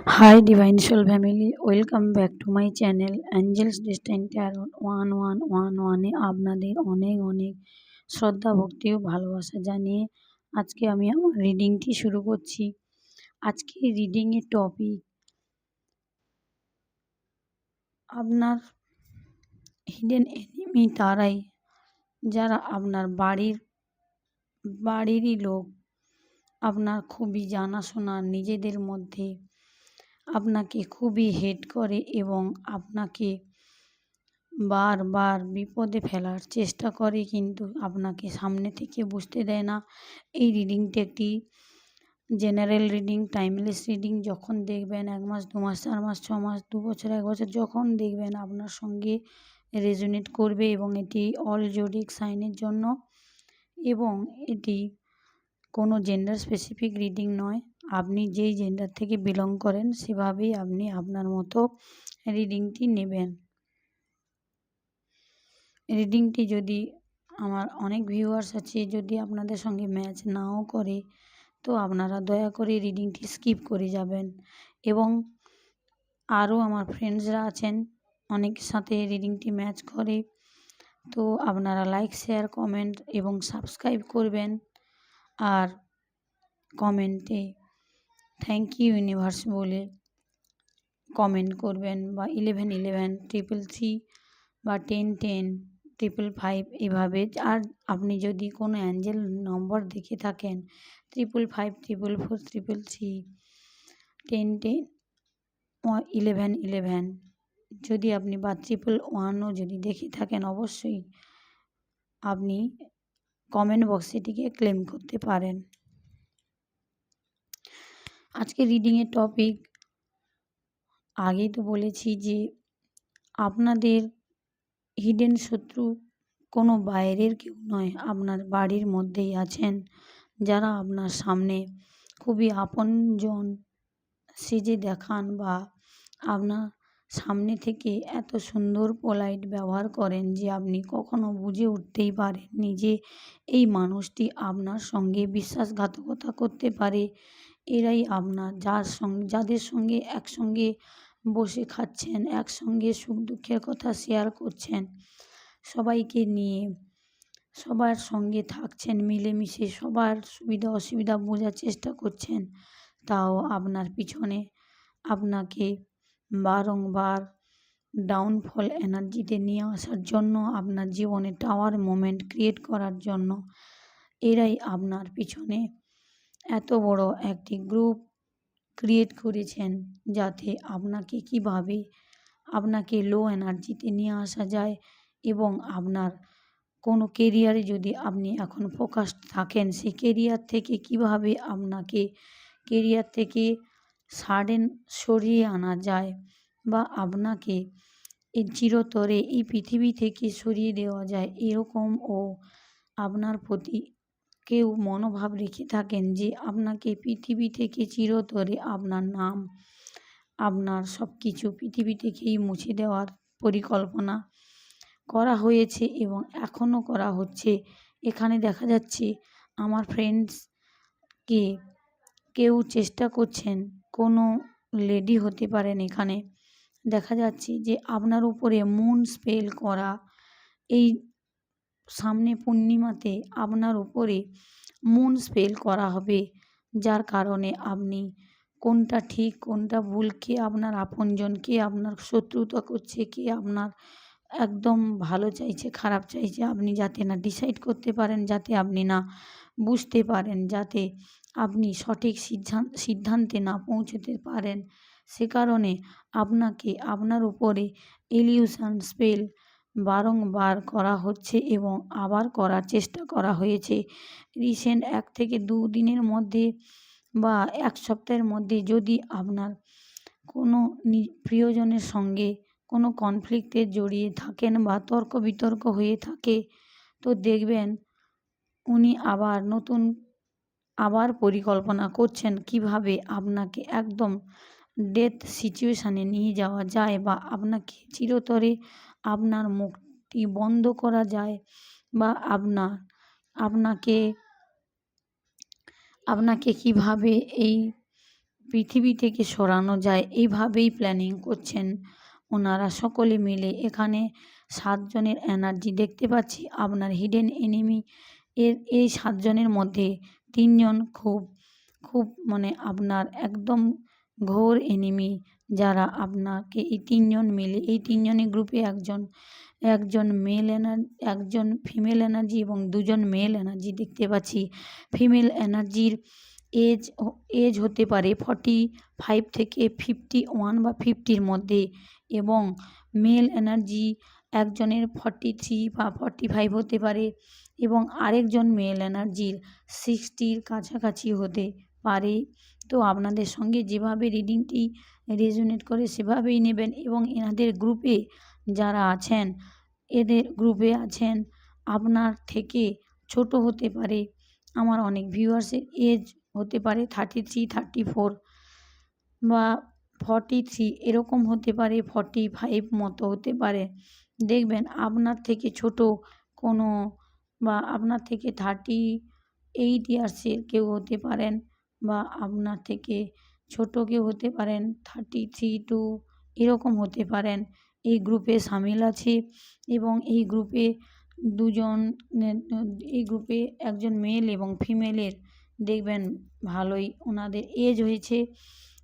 Hi, Divine Soul family. Welcome back to my channel Angels Destined Tarot 1111 আপনাদের অনেক অনেক শ্রদ্ধা ভক্তি ও ভালোবাসা জানিয়ে আজকে আমি আমার রিডিংটি শুরু করছি। আজকে রিডিংয়ের টপিক আপনার হিডেন এনিমি তারাই যারা আপনার বাড়িরই লোক, আপনার খুবই জানাশোনা, নিজেদের মধ্যে আপনাকে খুবই হেট করে এবং আপনাকে বারবার বিপদে ফেলার চেষ্টা করে, কিন্তু আপনাকে সামনে থেকে বুঝতে দেয় না। এই রিডিংটি একটি জেনারেল রিডিং, টাইমলেস রিডিং। যখন দেখবেন 1 মাস 2 মাস 4 মাস 6 মাস 2 বছর 1 বছর যখন দেখবেন আপনার সঙ্গে রেজোনেট করবে এবং এটি অল জোডিয়াক সাইনের জন্য এবং এটি কোনো জেন্ডার স্পেসিফিক রিডিং নয়। আপনি যেই জেন্ডার থেকে বিলং করেন সেভাবেই আপনি আপনার মতো রিডিংটি নেবেন। রিডিংটি যদি আমার অনেক ভিউয়ার্স আছে, যদি আপনাদের সঙ্গে ম্যাচ নাও করে তো আপনারা দয়া করে রিডিংটি স্কিপ করে যাবেন। এবং আরও আমার ফ্রেন্ডসরা আছেন, অনেকের সাথে রিডিংটি ম্যাচ করে, তো আপনারা লাইক শেয়ার কমেন্ট এবং সাবস্ক্রাইব করবেন। আর কমেন্টে থ্যাংক ইউ ইউনিভার্স বলে কমেন্ট করবেন, বা 1111 333 বা 1010 555 এভাবে। আর আপনি যদি কোনো অ্যাঞ্জেল নম্বর দেখে থাকেন 555 444 333 1010 1111, যদি আপনি বা 111ও যদি দেখে থাকেন, অবশ্যই আপনি কমেন্ট বক্সে এটিকে ক্লেম করতে পারেন। আজকে রিডিংয়ের টপিক আগেই তো বলেছি যে আপনাদের হিডেন শত্রু কোনো বাইরের কেউ নয়, আপনার বাড়ির মধ্যেই আছেন, যারা আপনার সামনে খুবই আপনজন সেজে দেখান বা আপনার সামনে থেকে এত সুন্দর পোলাইট ব্যবহার করেন যে আপনি কখনো বুঝে উঠতেই পারেননি যে এই মানুষটি আপনার সঙ্গে বিশ্বাসঘাতকতা করতে পারে। এরাই আপনার যাদের সঙ্গে একসঙ্গে বসে খাচ্ছেন, একসঙ্গে সুখ দুঃখের কথা শেয়ার করছেন, সবাইকে নিয়ে সবার সঙ্গে থাকছেন, মিলেমিশে সবার সুবিধা অসুবিধা বোঝার চেষ্টা করছেন, তাও আপনার পিছনে আপনাকে বারংবার ডাউনফল এনার্জিতে নিয়ে আসার জন্য, আপনার জীবনে টাওয়ার মোমেন্ট ক্রিয়েট করার জন্য এরাই আপনার পিছনে এত বড় একটি গ্রুপ ক্রিয়েট করেছেন, যাতে আপনাকে কিভাবে আপনাকে লো এনার্জিতে নিয়ে আসা যায় এবং আপনার কোনো কেরিয়ারে যদি আপনি এখন ফোকাসড থাকেন, সেই কেরিয়ার থেকে কিভাবে আপনাকে কেরিয়ার থেকে সাডেন সরিয়ে আনা যায় বা আপনাকে এই চিরতরে এই পৃথিবী থেকে সরিয়ে দেওয়া যায়, এরকমও আপনার প্রতি কেউ মনোভাব রেখে থাকেন যে আপনাকে পৃথিবী থেকে চিরতরে আপনার নাম, আপনার সব কিছু পৃথিবী থেকেই মুছে দেওয়ার পরিকল্পনা করা হয়েছে এবং এখনও করা হচ্ছে। এখানে দেখা যাচ্ছে আমার ফ্রেন্ডসকে কেউ চেষ্টা করছেন, কোনো লেডি হতে পারেন, এখানে দেখা যাচ্ছে যে আপনার উপরে মুন স্পেল করা, এই সামনে পূর্ণিমাতে আপনার উপরে মুন স্পেল করা হবে, যার কারণে আপনি কোনটা ঠিক কোনটা ভুল, কে আপনার আপনজন, কে আপনার শত্রুতা করছে, কে আপনার একদম ভালো চাইছে খারাপ চাইছে, আপনি যাতে না ডিসাইড করতে পারেন, যাতে আপনি না বুঝতে পারেন, যাতে আপনি সঠিক সিদ্ধান্তে না পৌঁছতে পারেন, সে কারণে আপনাকে আপনার উপরে ইলিউশন স্পেল বারংবার করা হচ্ছে এবং আবার করার চেষ্টা করা হয়েছে। রিসেন্ট 1 থেকে 2 দিনের মধ্যে বা 1 সপ্তাহের মধ্যে যদি আপনার কোনো প্রিয়জনের সঙ্গে কোনো কনফ্লিক্টে জড়িয়ে থাকেন বা তর্ক বিতর্ক হয়ে থাকে, তো দেখবেন উনি আবার পরিকল্পনা করছেন কিভাবে আপনাকে একদম ডেথ সিচুয়েশানে নিয়ে যাওয়া যায় বা আপনাকে চিরতরে আপনার মুখটি বন্ধ করা যায় বা আপনাকে কিভাবে এই পৃথিবী থেকে সরানো যায় এইভাবেই প্ল্যানিং করছেন ওনারা সকলে মিলে। এখানে ৭ জনের এনার্জি দেখতে পাচ্ছি আপনার হিডেন এনিমি। এই ৭ জনের মধ্যে ৩ জন খুব মানে আপনার একদম ঘোর এনিমি, যারা আপনাকে এই ৩ জন মিলে, এই ৩ জনের গ্রুপে একজন ফিমেল এনার্জি এবং ২ জন মেল এনার্জি দেখতে পাচ্ছি। ফিমেল এনার্জির এজ হতে পারে 45 থেকে 51 বা 50-র মধ্যে, এবং মেল এনার্জি একজনের 43 বা 45 হতে পারে, এবং আরেকজন মেল এনার্জির 60-র কাছাকাছি হতে পারে। তো আপনাদের সঙ্গে যেভাবে রিডিংটি রেজোনেট করে সেভাবেই নেবেন। এবং এনাদের গ্রুপে যারা আছেন, এদের গ্রুপে আছেন আপনার থেকে ছোট হতে পারে। আমার অনেক ভিউয়ার্সের এজ হতে পারে 33, 34 বা 43, এরকম হতে পারে, 45 মতো হতে পারে। দেখবেন আপনার থেকে ছোট কোনো, বা আপনার থেকে 38 ইয়ার্সের কেউ হতে পারেন, বা আপনার থেকে ছোট কেউ হতে পারেন 33 টু, এরকম হতে পারেন। এই গ্রুপে শামিল আছে। এবং এই গ্রুপে এই গ্রুপে একজন মেল এবং ফিমেলের দেখবেন ভালোই ওনাদের এজ হয়েছে।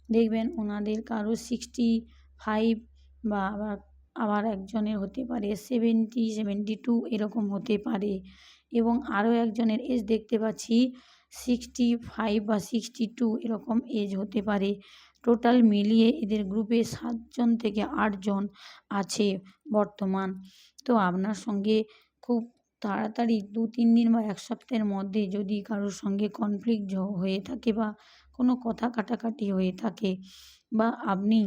দেখবেন ওনাদের কারো 65 বা আবার একজনের হতে পারে 70, 72 এরকম হতে পারে। এবং আরও একজনের এজ দেখতে পাচ্ছি 65 বা 62 এরকম এজ হতে পারে। টোটাল মিলিয়ে এদের গ্রুপে 7 জন থেকে 8 জন আছে বর্তমান। তো আপনার সঙ্গে খুব তাড়াতাড়ি 2-3 দিন বা 1 সপ্তাহের মধ্যে যদি কারোর সঙ্গে কনফ্লিক্ট হয়ে থাকে, বা কোনো কথা কাটাকাটি হয়ে থাকে, বা আপনি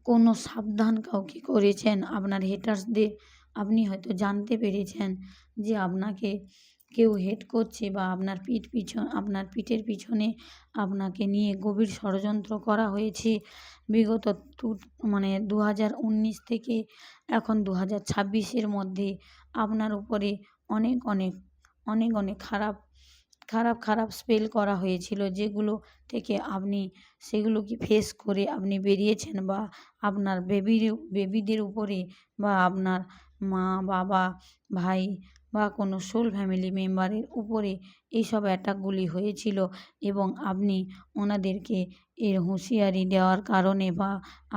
কোনো সাবধান কাউকে করেছেন আপনার হেটার্সদের, আপনি হয়তো জানতে পেরেছেন যে আপনাকে কেউ হেট করছে, বা আপনার পিঠের পিছনে আপনাকে নিয়ে গভীর ষড়যন্ত্র করা হয়েছে বিগত 2019 থেকে এখন 2026-এর মধ্যে আপনার উপরে অনেক অনেক অনেক অনেক খারাপ স্পেল করা হয়েছিল, যেগুলো থেকে আপনি সেগুলোকে ফেস করে আপনি বেরিয়েছেন, বা আপনার বেবিদের উপরে, বা আপনার মা, বাবা, ভাই বা কোনো সোল ফ্যামিলি মেম্বারের উপরে এইসব অ্যাটাকগুলি হয়েছিল। এবং আপনি ওনাদেরকে এর হুঁশিয়ারি দেওয়ার কারণে, বা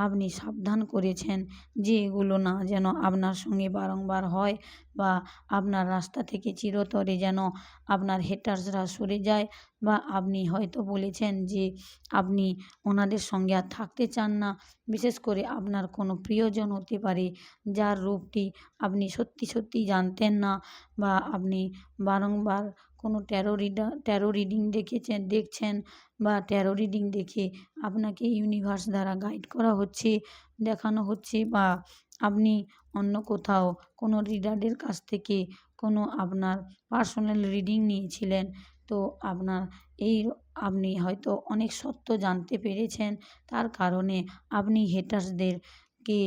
আপনি সাবধান করেছেন যে এগুলো না যেন আপনার সঙ্গে বারংবার হয়, বা আপনার রাস্তা থেকে চিরতরে যেন আপনার হেটার্সরা সরে যায়। বা আপনি হয়তো বলেছেন যে আপনি ওনাদের সঙ্গে আর থাকতে চান না। বিশেষ করে আপনার কোনো প্রিয়জন হতে পারে, যার রূপটি আপনি সত্যিই জানতেন না, বা আপনি বারংবার কোনো ট্যারো রিডিং দেখছেন, বা ট্যারো রিডিং দেখে আপনাকে ইউনিভার্স দ্বারা গাইড করা হচ্ছে, দেখানো হচ্ছে, বা আপনি অন্য কোথাও কোনো রিডারের কাছ থেকে কোনো আপনার পার্সোনাল রিডিং নিয়েছিলেন। তো আপনি হয়তো অনেক সত্য জানতে পেরেছেন, তার কারণে আপনি হেটার্সদেরকে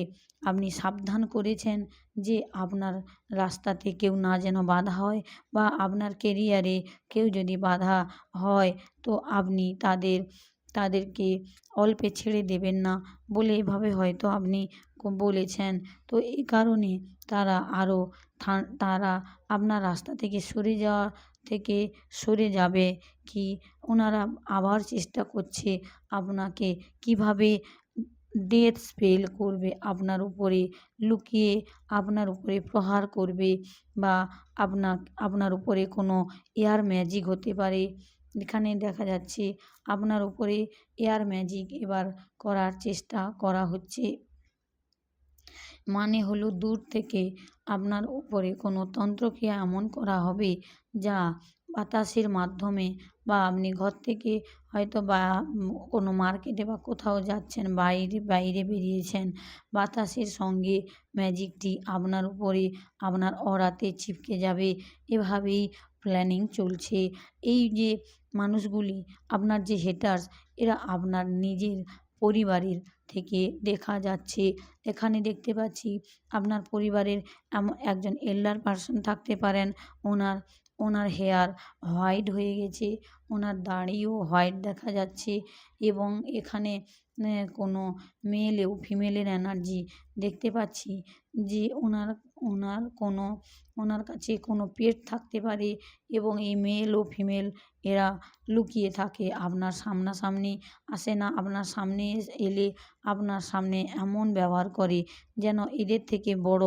আপনি সাবধান করেছেন যে আপনার রাস্তাতে কেউ না যেন বাধা হয়, বা আপনার কেরিয়ারে কেউ যদি বাধা হয় তো আপনি তাদেরকে অল্পে ছেড়ে দেবেন না বলে এভাবে হয়তো আপনি বলেছেন। তো এই কারণে তারা আপনার রাস্তা থেকে সরে যাবে, কি ওনারা আবার চেষ্টা করছে আপনাকে কিভাবে ডেথ স্পেল করবে, আপনার উপরে লুকিয়ে আপনার উপরে প্রহার করবে, বা আপনার উপরে কোনো এয়ার ম্যাজিক হতে পারে। এখানে দেখা যাচ্ছে আপনার উপরে এয়ার ম্যাজিক এবার করার চেষ্টা করা হচ্ছে। মানে হলো দূর থেকে আপনার উপরে কোনো তন্ত্রক্রিয়া এমন করা হবে যা বাতাসের মাধ্যমে, বা আপনি ঘর থেকে হয়তো বা কোনো মার্কেটে বা কোথাও যাচ্ছেন, বাইরে বেরিয়েছেন, বাতাসের সঙ্গে ম্যাজিকটি আপনার উপরে আপনার অরাতে চিপকে যাবে। এভাবেই প্ল্যানিং চলছে। এই যে মানুষগুলি আপনার যে হেটার্স, এরা আপনার নিজের পরিবারের থেকে দেখা যাচ্ছে। এখানে দেখতে পাচ্ছি আপনার পরিবারের একজন এল্ডার পারসন থাকতে পারেন, ওনার ওনার হেয়ার হোয়াইট হয়ে গেছে, ওনার দাড়িও হোয়াইট দেখা যাচ্ছে এবং এখানে কোনো মেলেও ফিমেলের এনার্জি দেখতে পাচ্ছি যে ওনার কাছে কোনো পেট থাকতে পারে এবং এই মেল ও ফিমেল এরা লুকিয়ে থাকে, আপনার সামনাসামনি আসে না। আপনার সামনে এলে আপনার সামনে এমন ব্যবহার করে যেন এদের থেকে বড়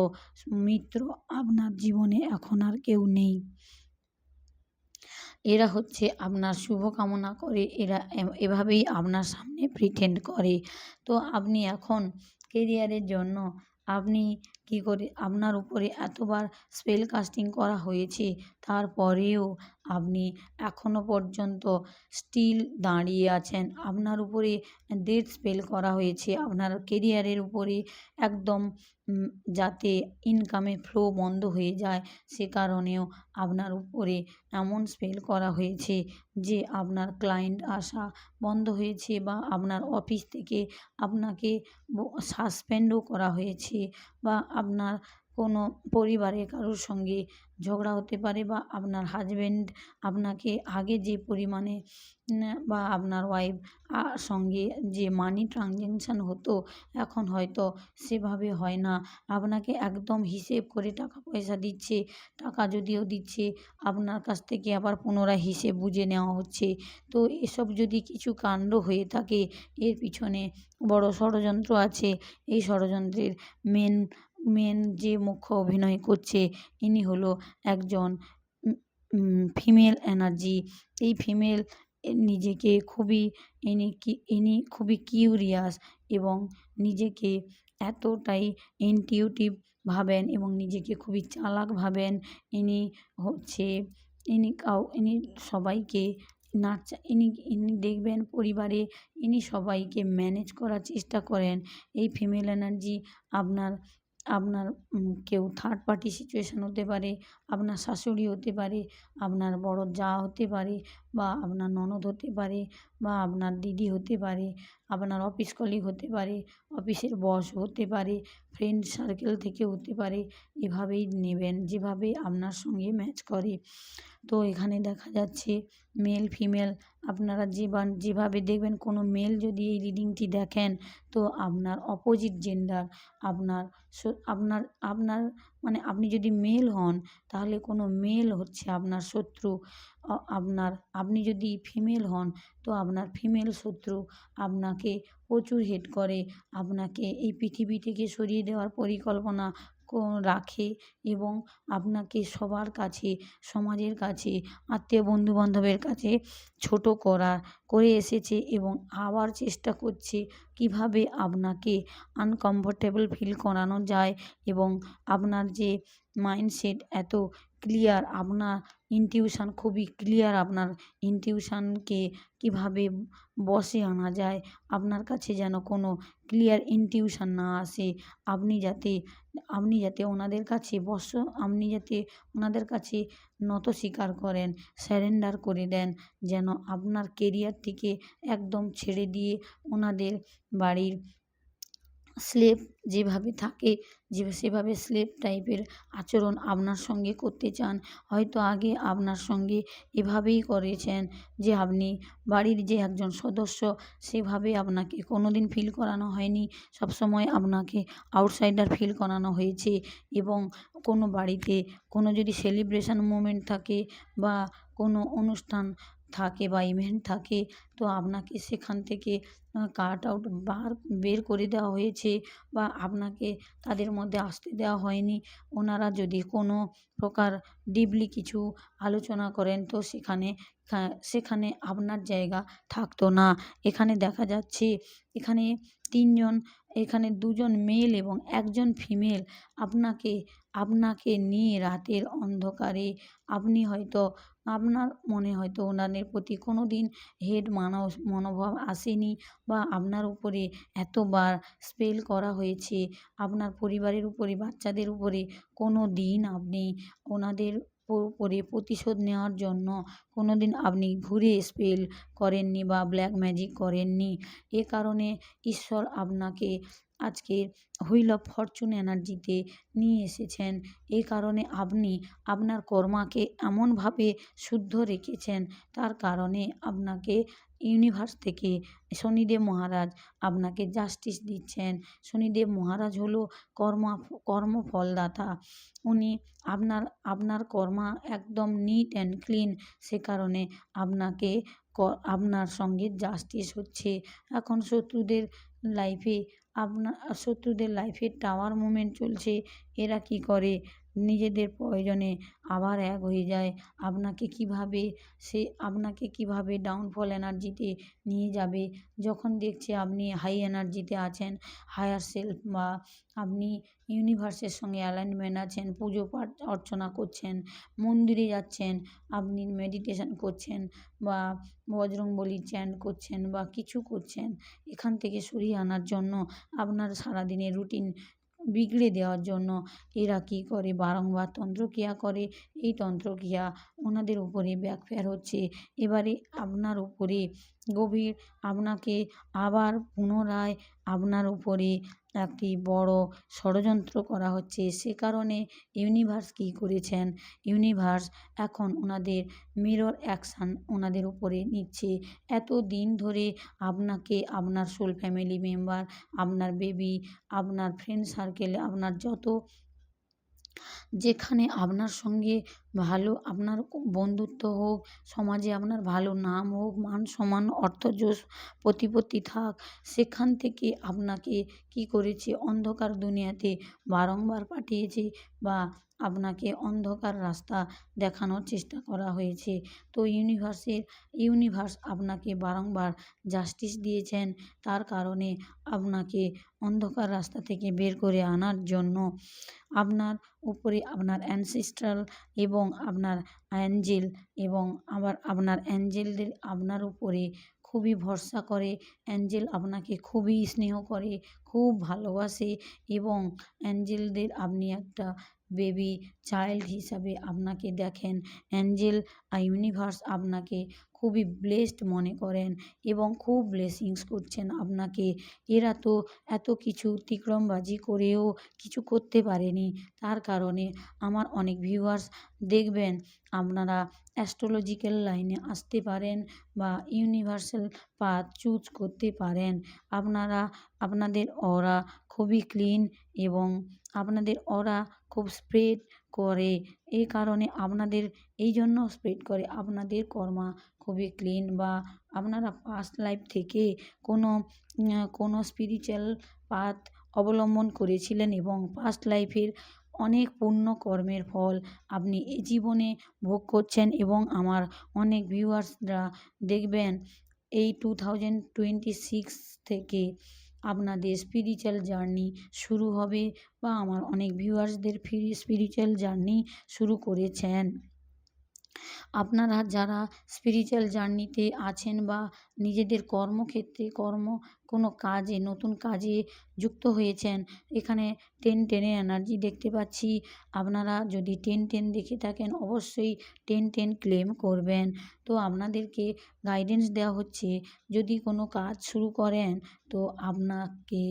মিত্র আপনার জীবনে এখন আর কেউ নেই। এরা হচ্ছে আপনার শুভ কামনা করে, এরা এভাবেই আপনার সামনে প্রিটেন্ড করে। তো আপনি এখন কেরিয়ারের জন্য আপনি কী করে, আপনার উপরে এতবার স্পেল কাস্টিং করা হয়েছে তারপরেও আপনি এখনও পর্যন্ত স্টিল দাঁড়িয়ে আছেন। আপনার উপরে ডেথ স্পেল করা হয়েছে আপনার কেরিয়ারের উপরে, একদম যাতে ইনকামের ফ্লো বন্ধ হয়ে যায় সে কারণেও আপনার উপরে এমন স্পেল করা হয়েছে যে আপনার ক্লায়েন্ট আসা বন্ধ হয়েছে বা আপনার অফিস থেকে আপনাকে সাসপেন্ডও করা হয়েছে বা আপনার কোনো পরিবারের কারোর সঙ্গে ঝগড়া হতে পারে বা আপনার হাজব্যান্ড আপনাকে আগে যে পরিমাণে বা আপনার ওয়াইফ সঙ্গে যে মানি ট্রানজ্যাকশান হতো এখন হয়তো সেভাবে হয় না, আপনাকে একদম হিসেব করে টাকা পয়সা দিচ্ছে, টাকা যদিও দিচ্ছে আপনার কাছ থেকে আবার পুনরায় হিসেব বুঝে নেওয়া হচ্ছে। তো এসব যদি কিছু কাণ্ড হয়ে থাকে এর পিছনে বড় ষড়যন্ত্র আছে। এই ষড়যন্ত্রের মেন যে মুখ্য অভিনয় করছে ইনি হলো একজন ফিমেল এনার্জি। এই ফিমেল নিজেকে ইনি খুবই কিউরিয়াস এবং নিজেকে এতটাই ইনটিউটিভ ভাবেন এবং নিজেকে খুবই চালাক ভাবেন। ইনি হচ্ছে ইনি সবাইকে ইনি দেখবেন পরিবারে ইনি সবাইকে ম্যানেজ করার চেষ্টা করেন। এই ফিমেল এনার্জি আপনার আপনার কেউ থার্ড পার্টি সিচুয়েশান হতে পারে, আপনার শাশুড়ি হতে পারে, আপনার বড় জা হতে পারে বা আপনার ননদ হতে পারে বা আপনার দিদি হতে পারে, আপনার অফিস কলিগ হতে পারে, অফিসের বস হতে পারে, ফ্রেন্ড সার্কেল থেকে হতে পারে। এভাবেই নেবেন যেভাবে আপনার সঙ্গে ম্যাচ করে। তো এখানে দেখা যাচ্ছে মেল ফিমেল আপনারা যেভাবে দেখবেন কোনো মেল যদি এই রিডিংটি দেখেন তো আপনার অপোজিট জেন্ডার আপনার আপনার আপনার মানে আপনি যদি মেল হন তাহলে কোনো মেল হচ্ছে আপনার শত্রু, আপনি যদি ফিমেল হন তো আপনার ফিমেল শত্রু আপনাকে প্রচুর হেট করে, আপনাকে এই পৃথিবী থেকে সরিয়ে দেওয়ার পরিকল্পনা রাখে এবং আপনাকে সবার কাছে, সমাজের কাছে, আত্মীয় বন্ধুবান্ধবের কাছে ছোট করে এসেছে এবং আবার চেষ্টা করছে কীভাবে আপনাকে আনকমফোর্টেবল ফিল করানো যায় এবং আপনার যে মাইন্ডসেট এত ক্লিয়ার, আপনার ইনটিউশন খুবই ক্লিয়ার, আপনার ইনটিউশনকে কীভাবে বশে আনা যায়, আপনার কাছে যেন কোনো ক্লিয়ার ইনটিউশন না আসে, আপনি যাতে ওনাদের কাছে আপনি যাতে ওনাদের কাছে নত স্বীকার করেন, সারেন্ডার করে দেন, যেন আপনার কেরিয়ারটিকে একদম ছেড়ে দিয়ে ওনাদের বাড়ির স্লেভ যেভাবে থাকে সেভাবে স্লেভ টাইপের আচরণ আপনার সঙ্গে করতে চান। হয়তো আগে আপনার সঙ্গে এভাবেই করেছেন যে আপনি বাড়ির যে একজন সদস্য সেভাবে আপনাকে কোনোদিন ফিল করানো হয়নি, সবসময় আপনাকে আউটসাইডার ফিল করানো হয়েছে এবং কোনো বাড়িতে কোনো যদি সেলিব্রেশন মোমেন্ট থাকে বা কোনো অনুষ্ঠান থাকে বা ইভেন্ট থাকে তো আপনাকে সেখান থেকে কাট আউট বের করে দেওয়া হয়েছে বা আপনাকে তাদের মধ্যে আসতে দেওয়া হয়নি। ওনারা যদি কোনো প্রকার ডিপলি কিছু আলোচনা করেন তো সেখানে আপনার জায়গা থাকতো না। এখানে দেখা যাচ্ছে এখানে দুজন মেল এবং একজন ফিমেল আপনাকে নিয়ে রাতের অন্ধকারে আপনার মনে হয়তো ওনাদের প্রতি কোনো দিন মনোভাব আসেনি বা আপনার উপরে এতবার স্পেল করা হয়েছে, আপনার পরিবারের উপরে, বাচ্চাদের উপরে কোনো দিন আপনি ওনাদের উপরে প্রতিশোধ নেওয়ার জন্য কোনো দিন আপনি ঘুরে স্পেল করেননি বা ব্ল্যাক ম্যাজিক করেননি। এ কারণে ঈশ্বর আপনাকে আজকে হুইল অফ ফরচুন এনার্জিতে নিয়ে এসেছেন। এই কারণে আপনি আপনার কর্মাকে এমনভাবে শুদ্ধ রেখেছেন, তার কারণে আপনাকে ইউনিভার্স থেকে শনিদেব মহারাজ আপনাকে জাস্টিস দিচ্ছেন। শনিদেব মহারাজ হলো কর্মফলদাতা। উনি আপনার আপনার কর্মা একদম নিট অ্যান্ড ক্লিন, সে কারণে আপনাকে আপনার সঙ্গে জাস্টিস হচ্ছে। এখন শত্রুদের লাইফে টাওয়ার মুভমেন্ট চলছে। এরা কি করে, নিজেদের প্রয়োজনে আবার এক হয়ে যায়। আপনাকে কিভাবে ডাউনফল এনার্জিতে নিয়ে যাবে, যখন দেখছে আপনি হাই এনার্জিতে আছেন, হায়ার সেলফ বা আপনি ইউনিভার্সের সঙ্গে অ্যালাইনমেন্ট আছেন, পুজো পাঠ অর্চনা করছেন, মন্দিরে যাচ্ছেন, আপনি মেডিটেশন করছেন বা বজরংবলী চ্যান্ট করছেন বা কিছু করছেন, এখান থেকে সরিয়ে আনার জন্য, আপনার সারাদিনের রুটিন বিগড়ে দেওয়ার জন্য এরা কী করে, বারংবার তন্ত্রক্রিয়া করে। এই তন্ত্রক্রিয়া ওনাদের উপরে ব্যাকফায়ার হচ্ছে। এবারে আপনার উপরে আপনাকে আবার পুনরায় আপনার উপরে একটি বড় ষড়যন্ত্র করা হচ্ছে। সে কারণে ইউনিভার্স কী করেছেন, ইউনিভার্স এখন ওনাদের মিরর অ্যাকশান ওনাদের উপরে নিচ্ছে। এত দিন ধরে আপনাকে আপনার সোল ফ্যামিলি মেম্বার, আপনার বেবি, আপনার ফ্রেন্ড সার্কেলে আপনার যেখানে আপনার সঙ্গে ভালো আপনার বন্ধুত্ব হোক, সমাজে আপনার ভালো নাম হোক, মান সম্মান, অর্থযশ প্রতিপত্তি থাক, সেখান থেকে আপনাকে কী করেছে, অন্ধকার দুনিয়াতে বারংবার পাঠিয়েছে বা আপনাকে অন্ধকার রাস্তা দেখানোর চেষ্টা করা হয়েছে। তো ইউনিভার্স আপনাকে বারংবার জাস্টিস দিয়েছেন, তার কারণে আপনাকে অন্ধকার রাস্তা থেকে বের করে আনার জন্য আপনার উপরে আপনার অ্যানসেস্ট্রাল এবং আপনার অ্যাঞ্জেল এবং আবার আপনার অ্যাঞ্জেলদের আপনার উপরে খুবই ভরসা করে। অ্যাঞ্জেল আপনাকে খুবই স্নেহ করে, খুব ভালোবাসে এবং অ্যাঞ্জেলদের আপনি একটা বেবি চাইল্ড হিসাবে আপনাকে দেখেন। অ্যাঞ্জেল আর ইউনিভার্স আপনাকে খুবই ব্লেসড মনে করেন এবং খুব ব্লেসিংস করছেন আপনাকে। এরা তো এত কিছু অতিক্রমবাজি করেও কিছু করতে পারেনি, তার কারণে আমার অনেক ভিউয়ার্স দেখবেন, আপনারা অ্যাস্ট্রোলজিক্যাল লাইনে আসতে পারেন বা ইউনিভার্সাল পাথ চুজ করতে পারেন। আপনাদের অরা খুবই ক্লিন এবং আপনাদের অরা খুব স্প্রেড করে। এই কারণে এই জন্য স্প্রেড করে, আপনাদের কর্মা খুবই ক্লিন বা আপনারা পাস্ট লাইফ থেকে কোনো স্পিরিচুয়াল পাথ অবলম্বন করেছিলেন এবং পাস্ট লাইফের অনেক পুণ্য কর্মের ফল আপনি এই জীবনে ভোগ করছেন। এবং আমার অনেক ভিউয়ার্সরা দেখবেন এই 2026 থেকে আপনাদের স্পিরিচুয়াল জার্নি শুরু হবে বা আমার অনেক ভিউয়ার্সদের স্পিরিচুয়াল জার্নি শুরু করেছেন। আপনারা যারা স্পিরিচুয়াল জার্নিতে আছেন বা নিজেদের কর্মক্ষেত্রে কোনো কাজে নতুন কাজে যুক্ত হয়েছেন, এখানে 10-10 এনার্জি দেখতে পাচ্ছি। আপনারা যদি 10-10 দেখে থাকেন, অবশ্যই 10-10 ক্লেম করবেন। তো আপনাদেরকে গাইডেন্স দেওয়া হচ্ছে, যদি কোনো কাজ শুরু করেন তো আপনাকে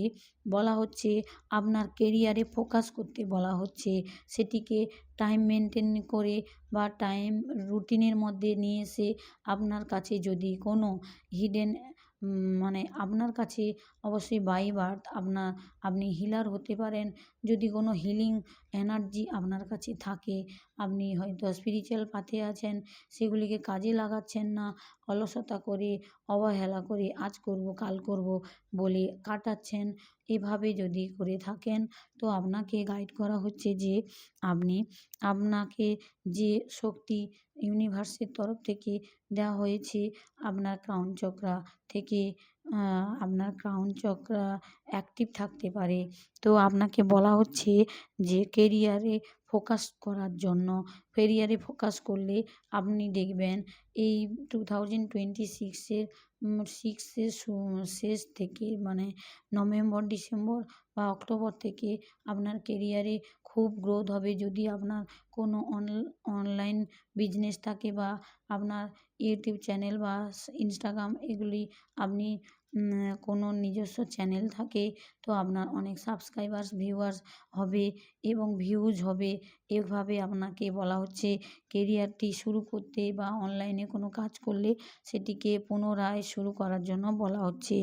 বলা হচ্ছে আপনার কেরিয়ারে ফোকাস করতে বলা হচ্ছে। সেটিকে টাইম মেনটেন করে বা টাইম রুটিনের মধ্যে নিয়ে এসে আপনার কাছে যদি কোনো হিডেন আপনার কাছে অবশ্যই বাই বার্থ আপনি হিলার হতে পারেন। যদি কোনো হিলিং এনার্জি আপনার কাছে থাকে, আপনি হয়তো স্পিরিচুয়াল পাথে আছেন, সেগুলিকে কাজে লাগাচ্ছেন না, অলসতা করে, অবহেলা করে, আজ করব কাল করব বলে কাটাচ্ছেন, এভাবে যদি করে থাকেন তো আপনাকে গাইড করা হচ্ছে যে আপনাকে যে শক্তি ইউনিভার্সের তরফ থেকে দেওয়া হয়েছে, আপনার ক্রাউন চক্রা অ্যাক্টিভ থাকতে পারে। তো আপনাকে বলা হচ্ছে যে কেরিয়ারে ফোকাস করার জন্য। কেরিয়ারে ফোকাস করলে আপনি দেখবেন এই 2026-এর শেষ থেকে নভেম্বর, ডিসেম্বর বা অক্টোবর থেকে আপনার কেরিয়ারে খুব গ্রোথ হবে। যদি আপনার কোনো অনলাইন বিজনেস থাকে বা আপনার ইউটিউব চ্যানেল বা ইনস্টাগ্রাম, এগুলি আপনি কোনো নিজস্ব চ্যানেল থাকে তো আপনার অনেক সাবস্ক্রাইবার্স, ভিউয়ার্স হবে এবং ভিউজ হবে। এভাবে আপনাকে বলা হচ্ছে কেরিয়ারটি শুরু করতে বা অনলাইনে কোনো কাজ করলে সেটিকে পুনরায় শুরু করার জন্য বলা হচ্ছে।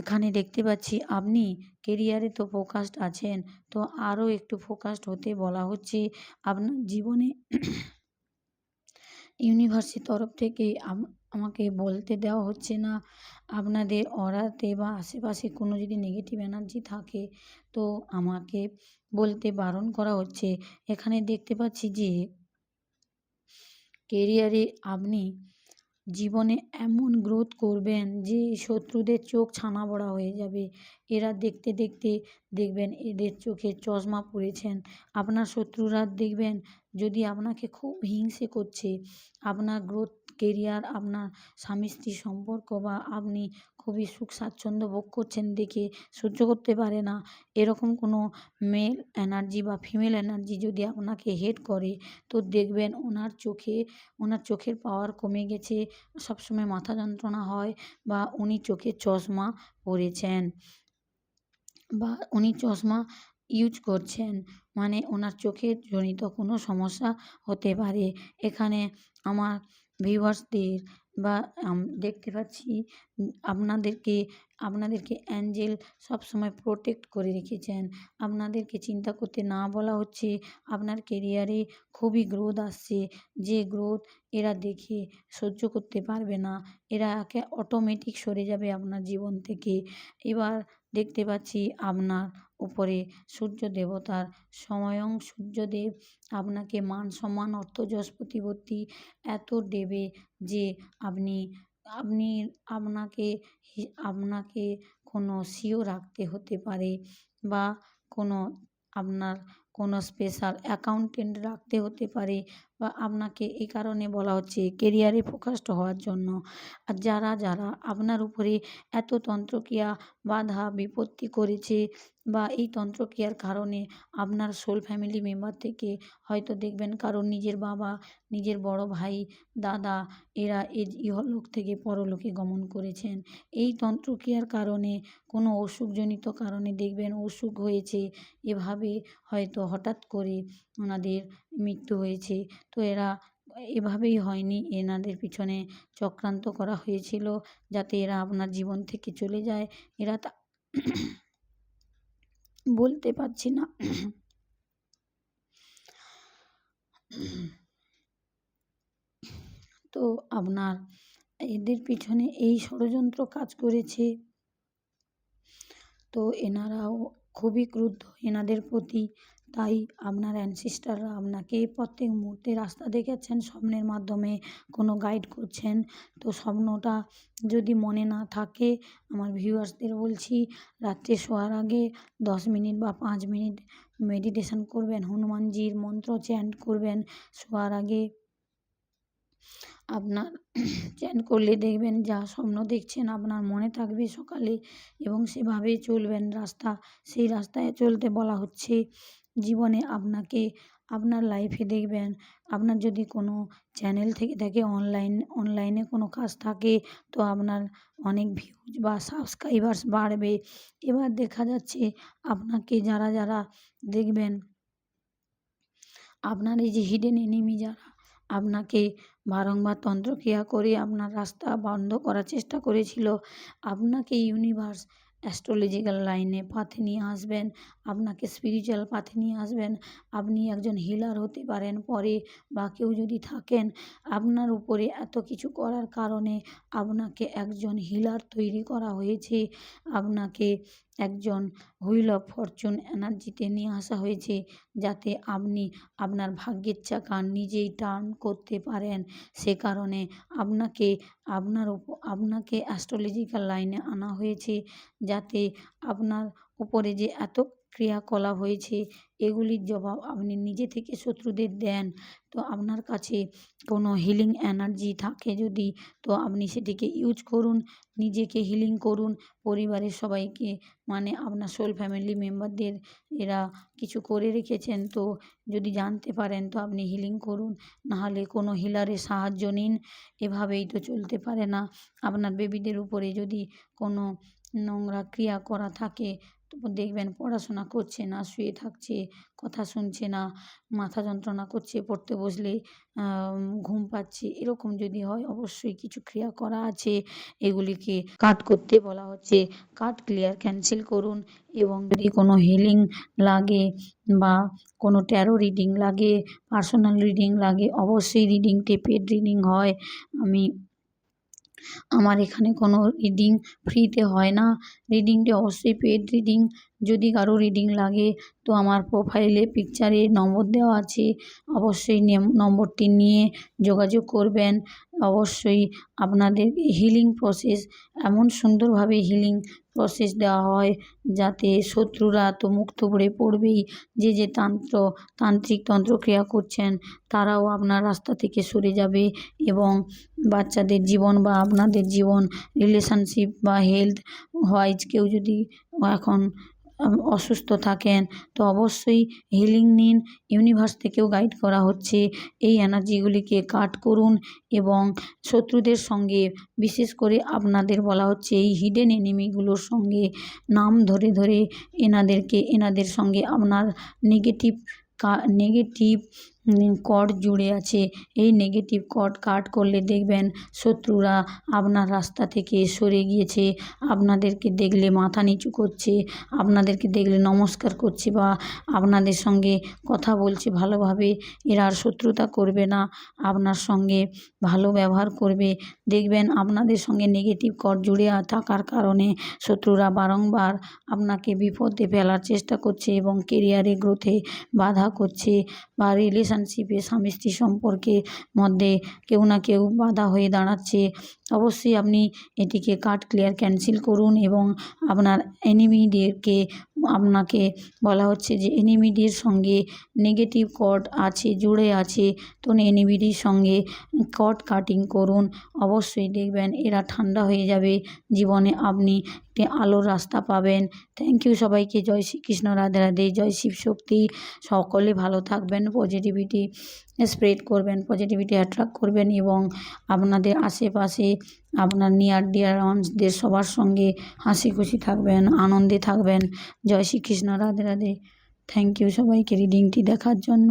এখানে দেখতে পাচ্ছি আপনি কেরিয়ারে তো ফোকাসড আছেন, তো আরও একটু ফোকাসড হতে বলা হচ্ছে। আপনার জীবনে ইউনিভার্সের তরফ থেকে আমাকে বলতে দেওয়া হচ্ছে না। আপনাদের অরাতে বা আশেপাশে কোনো যদি নেগেটিভ এনার্জি থাকে তো আমাকে বলতে বারণ করা হচ্ছে। এখানে দেখতে পাচ্ছি যে কেরিয়ারে আপনি জীবনে এমন গ্রোথ করবেন যে শত্রুদের চোখ ছানা বড়া হয়ে যাবে। এরা দেখতে দেখতে দেখবেন এদের চোখে চশমা পড়েছেন। আপনার শত্রুরা দেখবেন যদি আপনাকে খুব হিংসে করছে, আপনার গ্রোথ, কেরিয়ার, আপনার স্বামী স্ত্রীর সম্পর্ক বা আপনি খুবই সুখ স্বাচ্ছন্দ্য ভোগ করছেন দেখে সহ্য করতে পারে না। এরকম কোনো মেল এনার্জি বা ফিমেল এনার্জি যদি আপনাকে হেট করে তো দেখবেন ওনার চোখের পাওয়ার কমে গেছে, সবসময় মাথা যন্ত্রণা হয় বা উনি চোখে চশমা পরেছেন বা উনি চশমা ইউজ করছেন। মানে ওনার চোখের জনিত কোনো সমস্যা হতে পারে। এখানে আমার ভিউয়ার্সদের বা দেখতে পাচ্ছি আপনাদেরকে অ্যাঞ্জেল সবসময় প্রোটেক্ট করে রেখেছেন। আপনাদেরকে চিন্তা করতে না বলা হচ্ছে। আপনার কেরিয়ারে খুবই গ্রোথ আসছে, যে গ্রোথ এরা দেখে সহ্য করতে পারবে না। এরা অটোমেটিক সরে যাবে আপনার জীবন থেকে। এবার দেখতে পাচ্ছি আপনার উপরে সূর্য দেবতার স্বয়ং সূর্যদেব আপনাকে মান সম্মান অর্থ যশ প্রতিপত্তি এত দেবে যে আপনি আপনি আপনাকে আপনাকে কোনো সিও রাখতে হতে পারে বা কোনো আপনার কোনো স্পেশাল অ্যাকাউন্টেন্ট রাখতে হতে পারে বা আপনাকে এই কারণে বলা হচ্ছে কেরিয়ারে ফোকাসড হওয়ার জন্য। আর যারা আপনার উপরে এত তন্ত্রক্রিয়া, বাধা, বিপত্তি করেছে বা এই তন্ত্রক্রিয়ার কারণে আপনার সোল ফ্যামিলি মেম্বার থেকে হয়তো দেখবেন কারোর নিজের বাবা, নিজের বড় ভাই, দাদা এরা ইহলোক থেকে পরলোকে গমন করেছেন। এই তন্ত্রক্রিয়ার কারণে কোনো অসুখজনিত কারণে দেখবেন অসুখ হয়েছে, এভাবে হয়তো হঠাৎ করে ওনাদের মৃত্যু হয়েছে। তো এভাবেই হয়নি, এনাদের পিছনে চক্রান্ত করা হয়েছিল যাতে এরা আপনার জীবন থেকে চলে যায়। এরা বলতে পারছি না। তো আপনার এদের পিছনে এই ষড়যন্ত্র কাজ করেছে। তো এনারাও খুবই ক্রুদ্ধ এনাদের প্রতি। তাই আপনার অ্যানসেস্টররা আপনাকে প্রত্যেক মুহূর্তে রাস্তা দেখাচ্ছেন, স্বপ্নের মাধ্যমে কোনো গাইড করছেন। তো স্বপ্নটা যদি মনে না থাকে, আমার ভিউয়ার্সদের বলছি রাত্রে শোয়ার আগে 10 মিনিট বা 5 মিনিট মেডিটেশন করবেন, হনুমানজির মন্ত্র চ্যান্ট করবেন শোয়ার আগে। আপনার চ্যান করলে দেখবেন যা স্বপ্ন দেখছেন আপনার মনে থাকবে সকালে এবং সেভাবেই চলবেন। সেই রাস্তায় চলতে বলা হচ্ছে। জীবনে আপনার লাইফে দেখবেন আপনার যদি কোনো চ্যানেল থেকে থাকে, অনলাইনে কোনো কাজ থাকে তো আপনার অনেক ভিউজ বা সাবস্ক্রাইবার্স বাড়বে। এবার দেখা যাচ্ছে আপনাকে যারা দেখবেন আপনার এই যে হিডেন এনিমি যারা আপনাকে বারংবার তন্ত্রক্রিয়া করে আপনার রাস্তা বন্ধ করার চেষ্টা করেছিল, আপনাকে ইউনিভার্স অ্যাস্ট্রোলজিক্যাল লাইনে পাথে নিয়ে আসবেন, আপনাকে স্পিরিচুয়াল পাথে নিয়ে আসবেন। আপনি একজন হিলার হতে পারেন পরে, বা কেউ যদি থাকেন আপনার উপরে এত কিছু করার কারণে আপনাকে একজন হিলার তৈরি করা হয়েছে। আপনাকে একজন হুইল অফ ফরচুন এনার্জিতে নিয়ে আসা হয়েছে যাতে আপনি আপনার ভাগ্যের চাকা নিজেই টার্ন করতে পারেন। সে কারণে আপনাকে অ্যাস্ট্রোলজিক্যাল লাইনে আনা হয়েছে যাতে আপনার উপরে যে এত ক্রিয়াকলাপ হয়েছে এগুলির জবাব আপনি নিজে থেকে শত্রুদের দেন। তো আপনার কাছে কোনো হিলিং এনার্জি থাকে যদি, তো আপনি সেটিকে ইউজ করুন, নিজেকে হিলিং করুন, পরিবারের সবাইকে, মানে আপনার সোল ফ্যামিলি মেম্বারদের এরা কিছু করে রেখেছেন, তো যদি জানতে পারেন তো আপনি হিলিং করুন, নাহলে কোনো হিলারের সাহায্য নিন। এভাবেই তো চলতে পারে না। আপনার বেবিদের উপরে যদি কোনো নোংরা ক্রিয়া করা থাকে, তো দেখবেন পড়াশোনা করছে না, শুয়ে থাকছে, কথা শুনছে না, মাথা যন্ত্রণা করছে, পড়তে বসলে ঘুম পাচ্ছে, এরকম যদি হয় অবশ্যই কিছু ক্রিয়া করা আছে। এগুলিকে কাট করতে বলা হচ্ছে। কাট ক্লিয়ার ক্যান্সেল করুন। এবং যদি কোনো হিলিং লাগে বা কোনো ট্যারো রিডিং লাগে, পার্সোনাল রিডিং লাগে, অবশ্যই রিডিংটি পেড রিডিং হয়। আমার এখানে কোনো রিডিং ফ্রিতে হয় না, রিডিংটি অবশ্যই পেড রিডিং। যদি কারো রিডিং লাগে তো আমার প্রোফাইলে পিকচারে নম্বর দেওয়া আছে, অবশ্যই নম্বরটি নিয়ে যোগাযোগ করবেন। অবশ্যই আপনাদের হিলিং প্রসেস এমন সুন্দরভাবে হিলিং প্রসেস দেওয়া হয় যাতে শত্রুরা তো মুখ থুবড়ে পড়বেই, যে তান্ত্রিক তন্ত্রক্রিয়া করছেন তারাও আপনার রাস্তা থেকে সরে যাবে, এবং বাচ্চাদের জীবন বা আপনাদের জীবন, রিলেশনশিপ বা হেলথ ওয়াইজ কেউ যদি এখন অসুস্থ থাকেন তো অবশ্যই হিলিং নিন। ইউনিভার্স থেকেও গাইড করা হচ্ছে এই এনার্জিগুলিকে কাট করুন, এবং শত্রুদের সঙ্গে বিশেষ করে আপনাদের বলা হচ্ছে এই হিডেন এনিমিগুলোর সঙ্গে নাম ধরে ধরে এনাদের সঙ্গে আপনার নেগেটিভ কর্ড জুড়ে আছে। এই নেগেটিভ কর্ড কাট করলে দেখবেন শত্রুরা আপনার রাস্তা থেকে সরে গিয়েছে, আপনাদেরকে দেখলে মাথা নিচু করছে, আপনাদেরকে দেখলে নমস্কার করছে, বা আপনাদের সঙ্গে কথা বলছে ভালোভাবে। এরা আর শত্রুতা করবে না, আপনার সঙ্গে ভালো ব্যবহার করবে। দেখবেন আপনাদের সঙ্গে নেগেটিভ কর্ড জুড়ে থাকার কারণে শত্রুরা বারংবার আপনাকে বিপদে ফেলার চেষ্টা করছে এবং কেরিয়ারে গ্রোথে বাধা করছে, বা রিলেশনশিপে স্বামী স্ত্রী সম্পর্কের মধ্যে কেউ না কেউ বাধা হয়ে দাঁড়াচ্ছে। অবশ্যই আপনি এটিকে কাট ক্লিয়ার ক্যান্সেল করুন, এবং আপনার এনিমিদেরকে, আপনাকে বলা হচ্ছে যে এনিমিদের সঙ্গে নেগেটিভ কর্ড আছে, জুড়ে আছে, তো এনিমিদের সঙ্গে কর্ড কাটিং করুন। অবশ্যই দেখবেন এরা ঠান্ডা হয়ে যাবে, জীবনে আপনি একটি আলোর রাস্তা পাবেন। থ্যাংক ইউ সবাইকে। জয় শ্রীকৃষ্ণ, রাধে রাধে, জয় শিব শক্তি। সকলে ভালো থাকবেন, পজিটিভিটি স্প্রেড করবেন, পজিটিভিটি অ্যাট্রাক্ট করবেন, এবং আপনাদের আশেপাশে আপনার নিয়ার ডিয়ার ওয়ান্সদের সবার সঙ্গে হাসি খুশি থাকবেন, আনন্দে থাকবেন। জয় শ্রীকৃষ্ণ, রাধে রাধে। থ্যাংক ইউ সবাইকে রিডিংটি দেখার জন্য।